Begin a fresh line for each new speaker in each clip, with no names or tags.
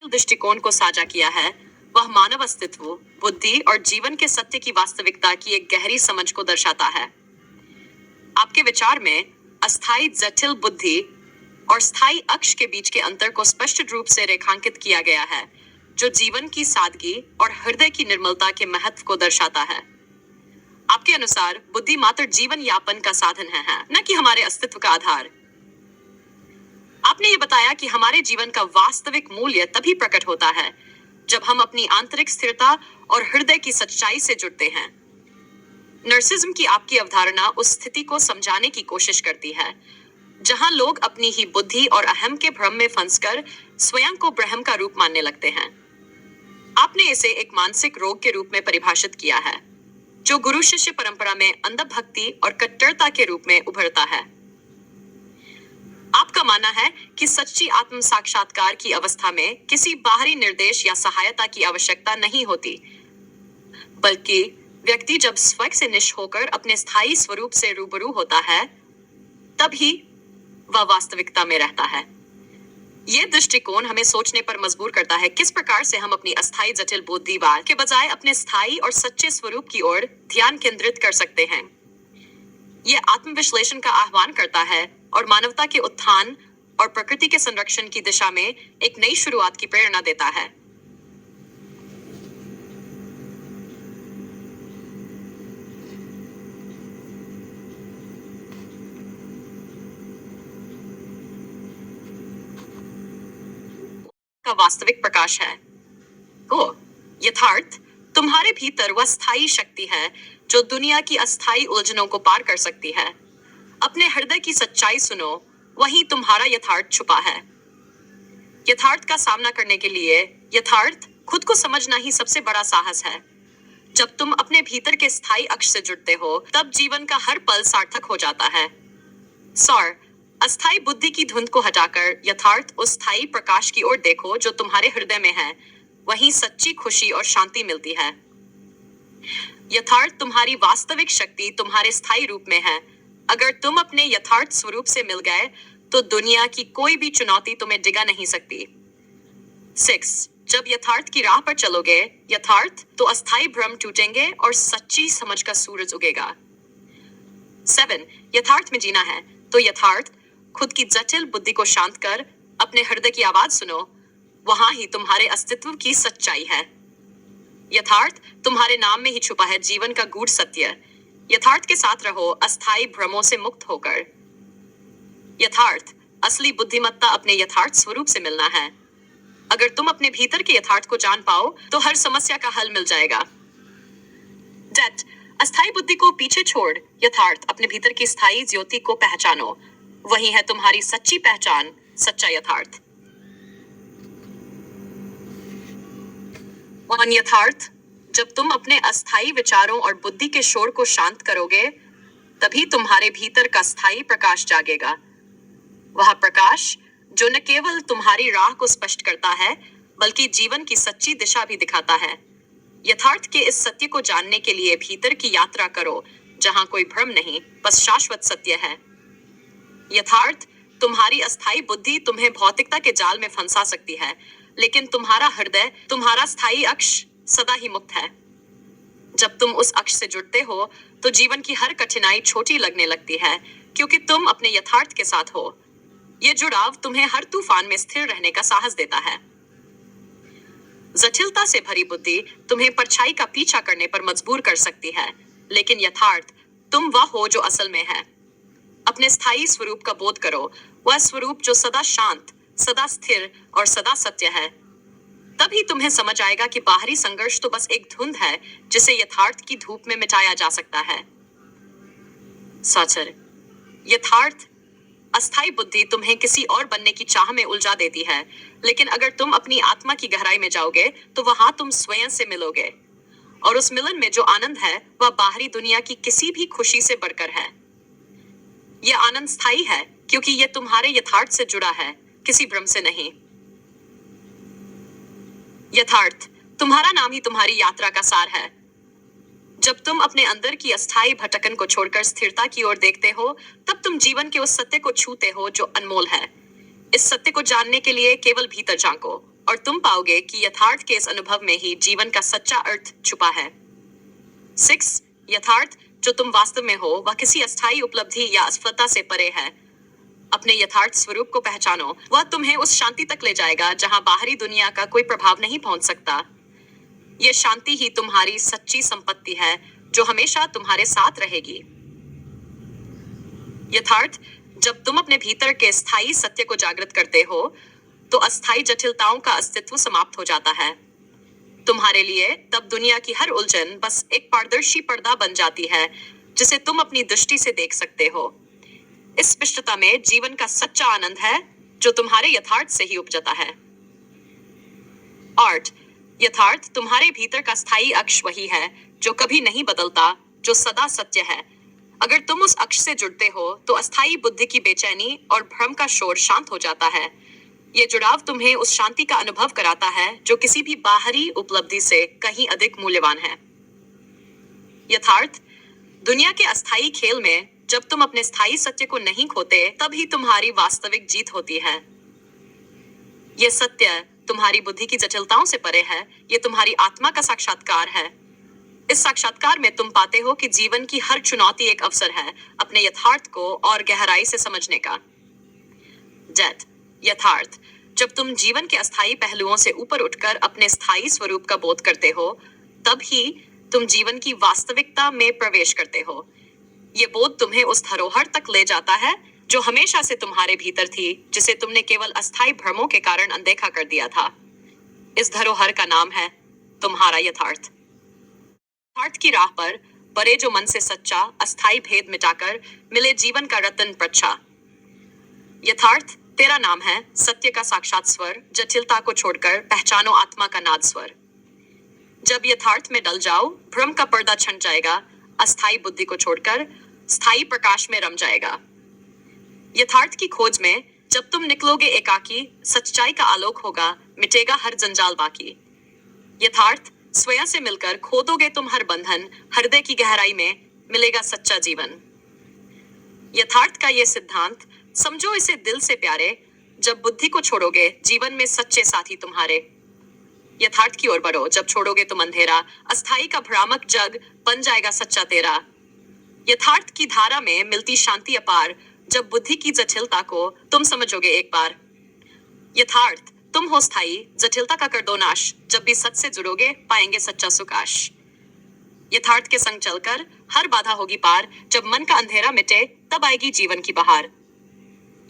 दृष्टिकोण को साझा किया है, वह मानव अस्तित्व, बुद्धि और जीवन के सत्य की वास्तविकता की एक गहरी समझ को दर्शाता है। आपके विचार में अस्थायी जटिल बुद्धि और स्थायी अक्ष के बीच के अंतर को स्पष्ट रूप से रेखांकित किया गया है, जो जीवन की सादगी और हृदय की निर्मलता के महत्व को दर्शाता है। आपके अनुसार बुद्धि मात्र जीवन यापन का साधन है, न कि हमारे अस्तित्व का आधार। आपने ये बताया कि हमारे जीवन का वास्तविक मूल्य तभी प्रकट होता है जब हम अपनी आंतरिक स्थिरता और हृदय की सच्चाई से जुड़ते हैं। नर्सिज्म की आपकी अवधारणा उस स्थिति को समझाने की कोशिश करती है जहां लोग अपनी ही बुद्धि और अहम के भ्रम में फंसकर स्वयं को ब्रह्म का रूप मानने लगते हैं। आपने इसे एक मानसिक रोग के रूप में परिभाषित किया है, जो गुरु शिष्य परंपरा में अंधभक्ति और कट्टरता के रूप में उभरता है। आपका मानना है कि सच्ची आत्म साक्षात्कार की अवस्था में किसी बाहरी निर्देश या सहायता की आवश्यकता नहीं होती, बल्कि व्यक्ति जब स्वयं से निश होकर अपने स्थायी स्वरूप से रूबरू होता है, तभी वह वास्तविकता में रहता है। यह दृष्टिकोण हमें सोचने पर मजबूर करता है किस प्रकार से हम अपनी अस्थायी जटिल बुद्धिवाद के बजाय अपने स्थायी और सच्चे स्वरूप की ओर ध्यान केंद्रित कर सकते हैं। यह आत्मविश्लेषण का आह्वान करता है और मानवता के उत्थान और प्रकृति के संरक्षण की दिशा में एक नई शुरुआत की प्रेरणा देता है। का वास्तविक प्रकाश है। यथार्थ तुम्हारे भीतर वह स्थायी शक्ति है जो दुनिया की अस्थायी उलझनों को पार कर सकती है। अपने हृदय की सच्चाई सुनो, वहीं तुम्हारा यथार्थ छुपा है। यथार्थ का सामना करने के लिए यथार्थ खुद को समझना ही सबसे बड़ा साहस है। जब तुम अपने भीतर के स्थायी अक्ष से जुड़ते हो, तब जीवन का हर पल सार्थक हो जाता है। सौर अस्थायी बुद्धि की धुंध को हटाकर यथार्थ उस स्थायी प्रकाश की ओर देखो जो तुम्हारे हृदय में है। वहीं सच्ची खुशी और शांति मिलती है। यथार्थ तुम्हारी वास्तविक शक्ति तुम्हारे स्थायी रूप में है। अगर तुम अपने यथार्थ स्वरूप से मिल गए, तो दुनिया की कोई भी चुनौती तुम्हें डिगा नहीं सकती। 6 जब यथार्थ की राह पर चलोगे यथार्थ, तो अस्थायी भ्रम टूटेंगे और सच्ची समझ का सूरज उगेगा। 7 यथार्थ में जीना है, तो यथार्थ खुद की जटिल बुद्धि को शांत कर अपने हृदय की आवाज सुनो। वहां ही तुम्हारे अस्तित्व की सच्चाई है। यथार्थ तुम्हारे नाम में ही छुपा है जीवन का गूढ़ सत्य। यथार्थ के साथ रहो, अस्थायी भ्रमों से मुक्त होकर। यथार्थ असली बुद्धिमत्ता अपने यथार्थ स्वरूप से मिलना है। अगर तुम अपने भीतर के यथार्थ को जान पाओ, तो हर समस्या का हल मिल जाएगा। डेट अस्थायी बुद्धि को पीछे छोड़ यथार्थ अपने भीतर की स्थायी ज्योति को पहचानो। वही है तुम्हारी सच्ची पहचान, सच्चा यथार्थ। वन यथार्थ जब तुम अपने अस्थायी विचारों और बुद्धि के शोर को शांत करोगे, तभी तुम्हारे भीतर का स्थायी प्रकाश जागेगा। वह प्रकाश जो न केवल तुम्हारी राह को स्पष्ट करता है, बल्कि जीवन की सच्ची दिशा भी दिखाता है। यथार्थ के इस सत्य को जानने के लिए भीतर की यात्रा करो, जहां कोई भ्रम नहीं, बस शाश्वत सत्य है। यथार्थ तुम्हारी अस्थायी बुद्धि तुम्हें भौतिकता के जाल में फंसा सकती है, लेकिन तुम्हारा हृदय, तुम्हारा स्थायी अक्ष सदा ही मुक्त है। जब तुम उस अक्ष से जुड़ते हो, तो जीवन की हर कठिनाई छोटी लगने लगती है, क्योंकि तुम अपने यथार्थ के साथ हो। यह जुड़ाव तुम्हें हर तूफान में स्थिर रहने का साहस देता है। जटिलता से भरी बुद्धि तुम्हें परछाई का पीछा करने पर मजबूर कर सकती है, लेकिन यथार्थ तुम वह हो जो असल में है। अपने स्थायी स्वरूप का बोध करो, वह स्वरूप जो सदा शांत, सदा स्थिर और सदा सत्य है। तभी तुम्हें समझ आएगा कि बाहरी संघर्ष तो बस एक धुंध है जिसे यथार्थ की धूप में मिटाया जा सकता है। साचर यथार्थ अस्थायी बुद्धि तुम्हें किसी और बनने की चाह में उलझा देती है, लेकिन अगर तुम अपनी आत्मा की गहराई में जाओगे, तो वहां तुम स्वयं से मिलोगे। और उस मिलन में जो आनंद है, वह बाहरी दुनिया की किसी भी खुशी से बढ़कर है। यह आनंद स्थायी है, क्योंकि यह तुम्हारे यथार्थ से जुड़ा है, किसी भ्रम से नहीं। यथार्थ तुम्हारा नाम ही तुम्हारी यात्रा का सार है। जब तुम अपने अंदर की अस्थायी भटकन को छोड़कर स्थिरता की ओर देखते हो, तब तुम जीवन के उस सत्य को छूते हो जो अनमोल है। इस सत्य को जानने के लिए केवल भीतर झांको और तुम पाओगे कि यथार्थ के इस अनुभव में ही जीवन का सच्चा अर्थ छुपा है। 6. यथार्थ जो तुम वास्तव में हो वह किसी अस्थायी उपलब्धि या असफलता से परे है। अपने यथार्थ स्वरूप को पहचानो, वह तुम्हें उस शांति तक ले जाएगा जहां बाहरी दुनिया का कोई प्रभाव नहीं पहुंच सकता। यह शांति ही तुम्हारी सच्ची संपत्ति है जो हमेशा तुम्हारे साथ रहेगी। यथार्थ जब तुम अपने भीतर के स्थायी सत्य को जागृत करते हो तो अस्थायी जटिलताओं का अस्तित्व समाप्त हो जाता है। तुम्हारे लिए तब दुनिया की हर उलझन बस एक पारदर्शी पर्दा बन जाती है जिसे तुम अपनी दृष्टि से देख सकते हो। इस स्पष्टता में जीवन का सच्चा आनंद है जो तुम्हारे यथार्थ से ही उपजता है। 8. यथार्थ तुम्हारे भीतर का स्थायी अक्ष वही है जो कभी नहीं बदलता, जो सदा सत्य है। अगर तुम उस अक्ष से जुड़ते हो तो अस्थायी बुद्धि की बेचैनी और भ्रम का शोर शांत हो जाता है। ये जुड़ाव तुम्हें उस शांति का अनुभव कराता है जो किसी भी बाहरी उपलब्धि से कहीं अधिक मूल्यवान है। यथार्थ दुनिया के अस्थायी खेल में जब तुम अपने स्थायी सत्य को नहीं खोते तब ही तुम्हारी वास्तविक जीत होती है। यह सत्य तुम्हारी बुद्धि की जटिलताओं से परे है। यह तुम्हारी आत्मा का साक्षात्कार है। इस साक्षात्कार में तुम पाते हो कि जीवन की हर चुनौती एक अवसर है अपने यथार्थ को और गहराई से समझने का। डेथ यथार्थ जब तुम जीवन के अस्थायी पहलुओं से ऊपर उठकर अपने स्थायी स्वरूप का बोध करते हो तब ही तुम जीवन की वास्तविकता में प्रवेश करते हो। ये बोध तुम्हें उस धरोहर तक ले जाता है जो हमेशा से तुम्हारे भीतर थी, जिसे तुमने केवल अस्थायी भ्रमों के कारण अनदेखा कर दिया था। इस धरोहर का नाम है तुम्हारा यथार्थ। यथार्थ की राह पर बड़े जो मन से सच्चा अस्थायी भेद मिटाकर मिले जीवन का रत्न प्रच्छा। यथार्थ तेरा नाम है, सत्य का साक्षात स्वर, जटिलता को छोड़कर पहचानो आत्मा का नाद स्वर। जब यथार्थ में डल जाओ भ्रम का पर्दा छंट जाएगा, अस्थायी बुद्धि को छोड़कर स्थायी प्रकाश में रम जाएगा। यथार्थ की खोज में जब तुम निकलोगे एकाकी, सच्चाई का आलोक होगा, मिटेगा हर जंजाल बाकी। यथार्थ स्वयं से मिलकर खोदोगे तुम हर बंधन, हृदय की गहराई में मिलेगा सच्चा जीवन। यथार्थ का ये सिद्धांत समझो इसे दिल से प्यारे, जब बुद्धि को छोड़ोगे जीवन में सच्चे साथी तुम्हारे। यथार्थ की ओर बढ़ो, जब छोड़ोगे तुम अंधेरा, अस्थाई का भ्रामक जग बन जाएगा सच्चा तेरा। यथार्थ की धारा में मिलती शांति अपार, जब बुद्धि की जटिलता को तुम समझोगे एक बार। यथार्थ तुम हो स्थायी, जटिलता का कर दो नाश, जब भी सच से जुड़ोगे पाएंगे सच्चा सुकाश। यथार्थ के संग चलकर हर बाधा होगी पार, जब मन का अंधेरा मिटे तब आएगी जीवन की बहार।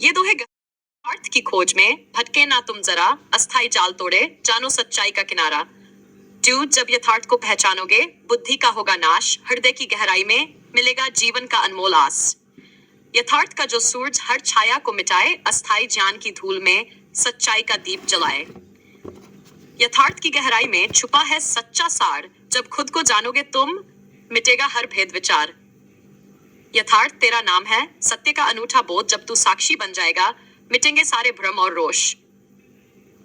ये दोहे यथार्थ की खोज में भटके ना तुम जरा, अस्थाई जाल तोड़े जानो सच्चाई का किनारा। जब यथार्थ को पहचानोगे बुद्धि का होगा नाश, हृदय की गहराई में मिलेगा जीवन का अनमोल आस। यथार्थ का जो सूरज हर छाया को मिटाए, अस्थाई ज्ञान की धूल में सच्चाई का दीप जलाए। यथार्थ की गहराई में छुपा है सच्चा सार, जब खुद को जानोगे तुम मिटेगा हर भेद विचार। यथार्थ तेरा नाम है, सत्य का अनूठा बोध, जब तू साक्षी बन जाएगा मिटेंगे सारे भ्रम और रोष।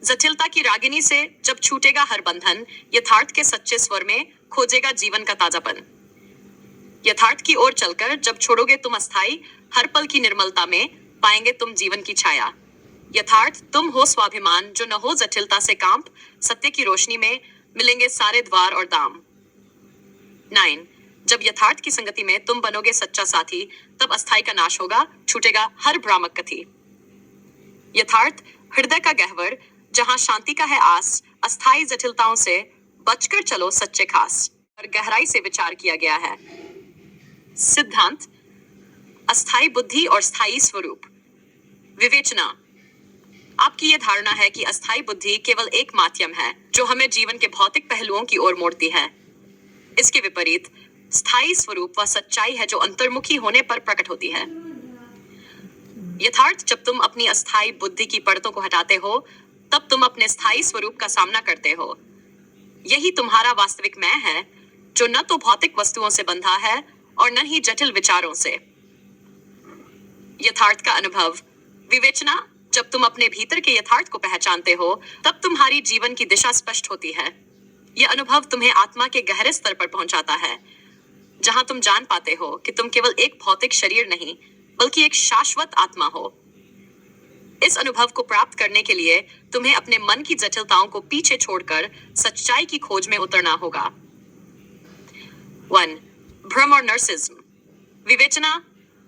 जटिलता की रागिनी से जब छूटेगा हर बंधन, यथार्थ के सच्चे स्वर में खोजेगा जीवन का ताजापन। यथार्थ की ओर चलकर जब छोड़ोगे तुम अस्थाई, हर पल की निर्मलता में पाएंगे तुम जीवन की छाया। यथार्थ तुम हो स्वाभिमान, जो न हो जटिलता से कांप, सत्य की रोशनी में मिलेंगे सारे द्वार और दाम। 9 जब यथार्थ की संगति में तुम बनोगे सच्चा साथी, तब अस्थाई का नाश होगा, छूटेगा हर भ्रामक कथी। यथार्थ हृदय का गहवर, जहां शांति का है आस, अस्थाई जटिलताओं से बचकर चलो सच्चे खास। और गहराई से विचार किया गया है। सिद्धांत अस्थाई बुद्धि और स्थायी स्वरूप। विवेचना आपकी यह धारणा है कि अस्थाई बुद्धि केवल एक माध्यम है जो हमें जीवन के भौतिक पहलुओं की ओर मोड़ती है। इसके विपरीत स्थायी स्वरूप वह सच्चाई है जो अंतर्मुखी होने पर प्रकट होती है। यथार्थ जब तुम अपनी अस्थाई बुद्धि की परतों को हटाते हो तब तुम अपने स्थायी स्वरूप का सामना करते हो। यही तुम्हारा वास्तविक मैं है, जो न तो भौतिक वस्तुओं से बंधा है और न ही जटिल विचारों से। यथार्थ का अनुभव। विवेचना जब तुम अपने भीतर के यथार्थ को पहचानते हो तब तुम्हारी जीवन की दिशा स्पष्ट होती है। यह अनुभव तुम्हें आत्मा के गहरे स्तर पर पहुंचाता है, जहां तुम जान पाते हो कि तुम केवल एक भौतिक शरीर नहीं बल्कि एक शाश्वत आत्मा हो। इस अनुभव को प्राप्त करने के लिए तुम्हें अपने मन की जटिलताओं को पीछे छोड़कर सच्चाई की खोज में उतरना होगा। 1. भ्रम और नर्सिज्म। विवेचना।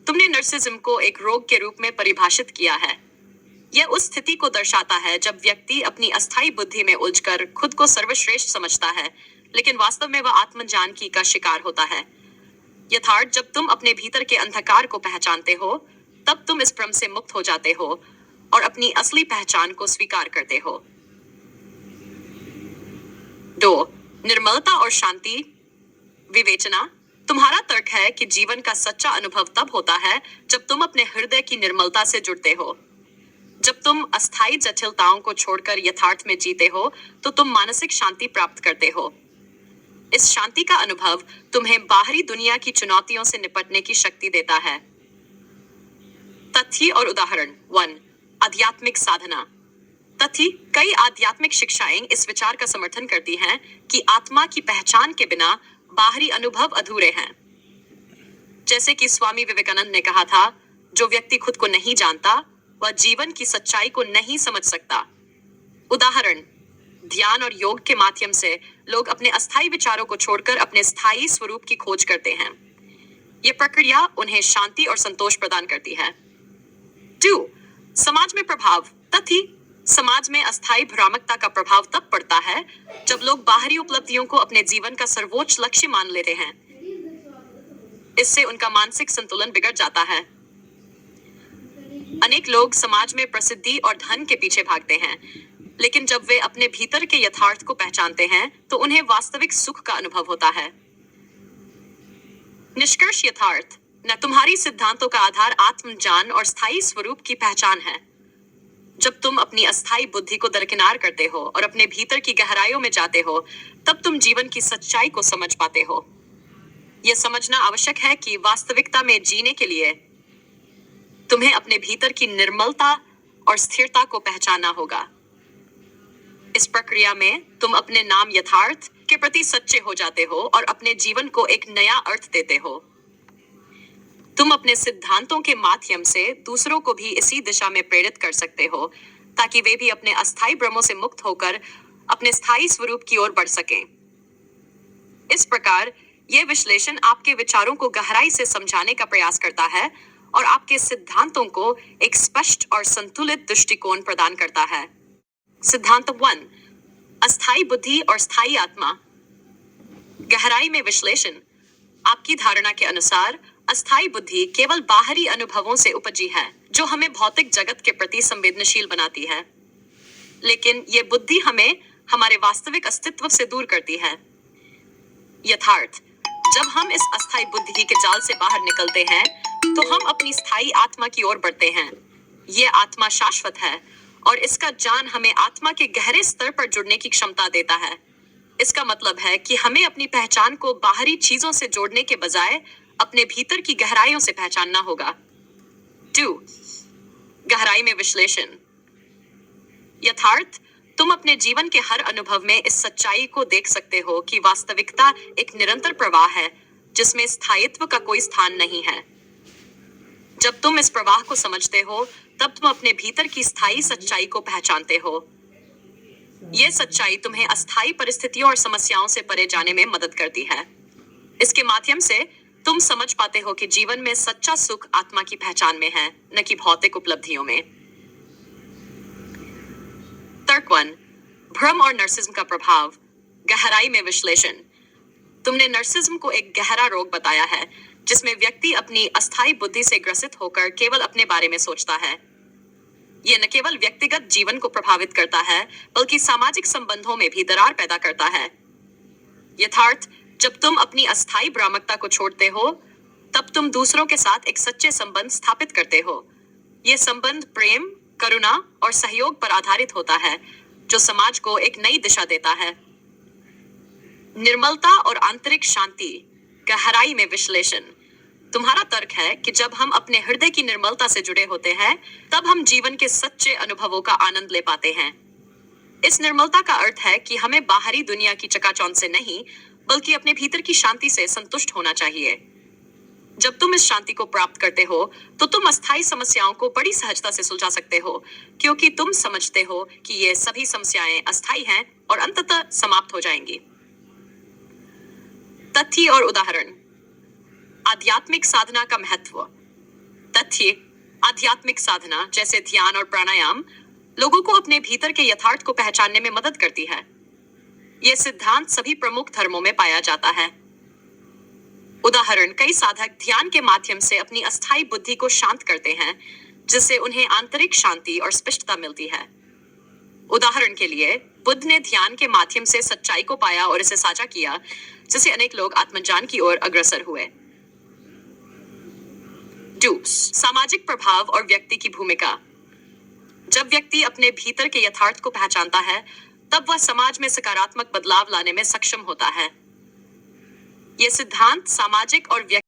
तुमने नर्सिज्म को एक रोग के रूप में परिभाषित किया है। यह उस स्थिति को दर्शाता है जब व्यक्ति अपनी अस्थायी बुद्धि में उलझकर खुद को सर्वश्रेष्ठ समझता है, लेकिन वास्तव में वह आत्मज्ञान का शिकार होता है। यथार्थ जब तुम अपने भीतर के अंधकार को पहचानते हो, तब तुम इस भ्रम से मुक्त हो जाते हो और अपनी असली पहचान को स्वीकार करते हो। 2. निर्मलता और शांति। विवेचना। तुम्हारा तर्क है कि जीवन का सच्चा अनुभव तब होता है जब तुम अपने हृदय की निर्मलता से जुड़ते हो। जब तुम अस्थायी जटिलताओं को छोड़कर यथार्थ में जीते हो, तो तुम मानसिक शांति प्राप्त करते हो। इस शांति का अनुभव तुम्हें बाहरी दुनिया की चुनौतियों से निपटने की शक्ति देता है। तथ्य और उदाहरण। 1. आध्यात्मिक साधना। तथ्य। कई आध्यात्मिक शिक्षाएं इस विचार का समर्थन करती हैं कि आत्मा की पहचान के बिना बाहरी अनुभव अधूरे हैं। जैसे कि स्वामी विवेकानंद ने कहा था, जो व्यक्ति खुद को नहीं जानता वह जीवन की सच्चाई को नहीं समझ सकता। उदाहरण। ध्यान और योग के माध्यम से लोग अपने अस्थायी विचारों को छोड़कर अपने स्थायी स्वरूप की खोज करते हैं। यह प्रक्रिया उन्हें शांति और संतोष प्रदान करती है। 2. समाज में प्रभाव। तथ्य। समाज में अस्थायी भ्रामकता का प्रभाव तब पड़ता है जब लोग बाहरी उपलब्धियों को अपने जीवन का सर्वोच्च लक्ष्य मान लेते हैं। इससे उनका मानसिक संतुलन बिगड़ जाता है। अनेक लोग समाज में प्रसिद्धि और धन के पीछे भागते हैं, लेकिन जब वे अपने भीतर के यथार्थ को पहचानते हैं तो उन्हें वास्तविक सुख का अनुभव होता है। निष्कर्ष। यथार्थ न तुम्हारी सिद्धांतों का आधार आत्मज्ञान और स्थायी स्वरूप की पहचान है। जब तुम अपनी अस्थायी बुद्धि को दरकिनार करते हो और अपने भीतर की गहराइयों में जाते हो, तब तुम जीवन की सच्चाई को समझ पाते हो। यह समझना आवश्यक है कि वास्तविकता में जीने के लिए तुम्हें अपने भीतर की निर्मलता और स्थिरता को पहचानना होगा। इस प्रक्रिया में तुम अपने नाम यथार्थ के प्रति सच्चे हो जाते हो और अपने जीवन को एक नया अर्थ देते हो। तुम अपने सिद्धांतों के माध्यम से दूसरों को भी इसी दिशा में प्रेरित कर सकते हो, ताकि वे भी अपने अस्थायी भ्रमों से मुक्त होकर अपने स्थायी स्वरूप की ओर बढ़ सकें। इस प्रकार यह विश्लेषण आपके विचारों को गहराई से समझाने का प्रयास करता है और आपके सिद्धांतों को एक स्पष्ट और संतुलित दृष्टिकोण प्रदान करता है। सिद्धांत 1. अस्थायी बुद्धि और स्थायी आत्मा। गहराई में विश्लेषण। आपकी धारणा के अनुसार अस्थायी बुद्धि केवल बाहरी अनुभवों से उपजी है, जो हमें भौतिक जगत के प्रति संवेदनशील बनाती है। लेकिन यह बुद्धि हमें हमारे वास्तविक अस्तित्व से दूर करती है। यथार्थ। जब हम इस अस्थायी बुद्धि के जाल से बाहर निकलते हैं, तो हम अपनी स्थायी आत्मा की ओर बढ़ते हैं। यह आत्मा शाश्वत है और इसका ज्ञान हमें आत्मा के गहरे स्तर पर जुड़ने की क्षमता देता है। इसका मतलब है कि हमें अपनी पहचान को बाहरी चीजों से जोड़ने के बजाय अपने भीतर की गहराइयों से पहचानना होगा। 2. गहराई में विश्लेषण। यथार्थ। तुम अपने जीवन के हर अनुभव में इस सच्चाई को देख सकते हो कि वास्तविकता एक निरंतर प्रवाह है, जिसमें स्थायित्व का कोई स्थान नहीं है। जब तुम इस प्रवाह को समझते हो, तब तुम अपने भीतर की स्थायी सच्चाई को पहचानते हो। यह सच्चाई तुम्हें अस्थायी परिस्थितियों और समस्याओं से परे जाने में मदद करती है। इसके माध्यम से तुम समझ पाते हो कि जीवन में सच्चा सुख आत्मा की पहचान में है, न कि भौतिक उपलब्धियों में। तर्क 1. भ्रम और नर्सिज्म का प्रभाव। गहराई में विश्लेषण। तुमने नर्सिज्म को एक गहरा रोग बताया है, जिसमें व्यक्ति अपनी अस्थायी बुद्धि से ग्रसित होकर केवल अपने बारे में सोचता है। यह न केवल व्यक्तिगत जीवन को प्रभावित करता है, बल्कि सामाजिक संबंधों में भी दरार पैदा करता है। यथार्थ। जब तुम अपनी अस्थायी भ्रामकता को छोड़ते हो, तब तुम दूसरों के साथ एक सच्चे संबंध स्थापित करते हो। यह संबंध प्रेम, करुणा और सहयोग पर आधारित होता है, जो समाज को एक नई दिशा देता है। निर्मलता और आंतरिक शांति। गहराई में विश्लेषण। तुम्हारा तर्क है कि जब हम अपने हृदय की निर्मलता से जुड़े होते हैं, तब हम जीवन के सच्चे अनुभवों का आनंद ले पाते हैं। इस निर्मलता का अर्थ है कि हमें बाहरी दुनिया की चकाचौंध से नहीं, बल्कि अपने भीतर की शांति से संतुष्ट होना चाहिए। जब तुम इस शांति को प्राप्त करते हो तो तुम अस्थायी समस्याओं को बड़ी सहजता से सुलझा सकते हो, क्योंकि तुम समझते हो कि ये सभी समस्याएं अस्थायी हैं और अंततः समाप्त हो जाएंगी। तथ्य और उदाहरण। आध्यात्मिक साधना का महत्व। तथ्य। आध्यात्मिक साधना जैसे ध्यान और प्राणायाम लोगों को अपने भीतर के यथार्थ को पहचानने में मदद करती है। यह सिद्धांत सभी प्रमुख धर्मों में पाया जाता है। उदाहरण। कई साधक ध्यान के माध्यम से अपनी अस्थायी बुद्धि को शांत करते हैं, जिससे उन्हें आंतरिक शांति और स्पष्टता मिलती है। उदाहरण के लिए, बुद्ध ने ध्यान के माध्यम से सच्चाई को पाया और इसे साझा किया, जिससे अनेक लोग आत्मज्ञान की ओर अग्रसर हुए। डूस। सामाजिक प्रभाव और व्यक्ति की भूमिका। जब व्यक्ति अपने भीतर के यथार्थ को पहचानता है, तब वह समाज में सकारात्मक बदलाव लाने में सक्षम होता है। यह सिद्धांत सामाजिक और व्यक्ति